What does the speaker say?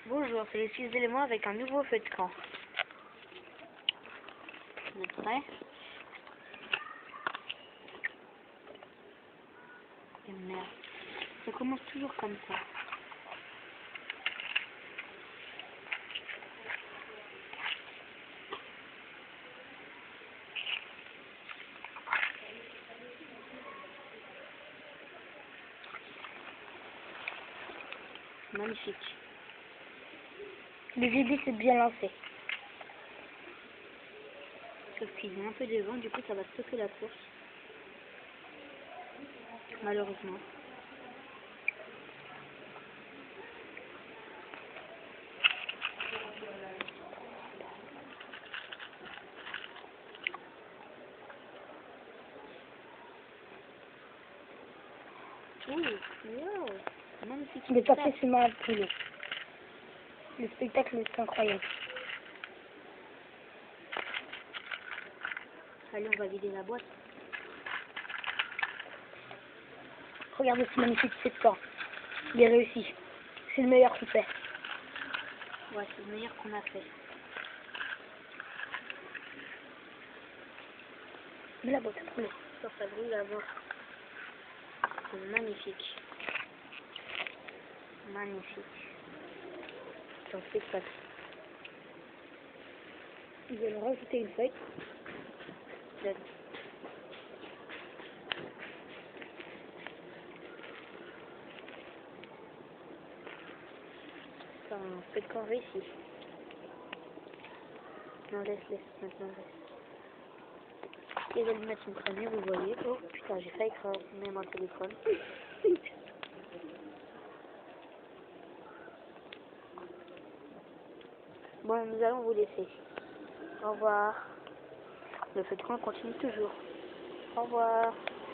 Bonjour, c'est les 6 éléments avec un nouveau feu de camp. Vous êtes prêts? Et merde. Ça commence toujours comme ça. Magnifique. Le début s'est bien lancé. Sauf qu'il y a un peu de vent, du coup ça va stopper la course. Malheureusement. Ouh, wow, magnifique. Il est pas facilement à brûler. Le spectacle est incroyable. Allez, on va vider la boîte. Regardez ce magnifique feu de camp. Il est réussi. C'est le meilleur qu'on fait. Ouais, c'est le meilleur qu'on a fait. Mais la boîte a brûlé. Ça brûle là-bas. C'est magnifique. Magnifique. C'est un spectacle. Ils veulent rajouter une feuille. Là. C'est un feu de camp réussi. Non, laisse, maintenant laisse. Les allumettes sont très bien, vous voyez. Oh putain, j'ai failli cramer mon téléphone. Bon, nous allons vous laisser. Au revoir. Le feu de camp continue toujours. Au revoir.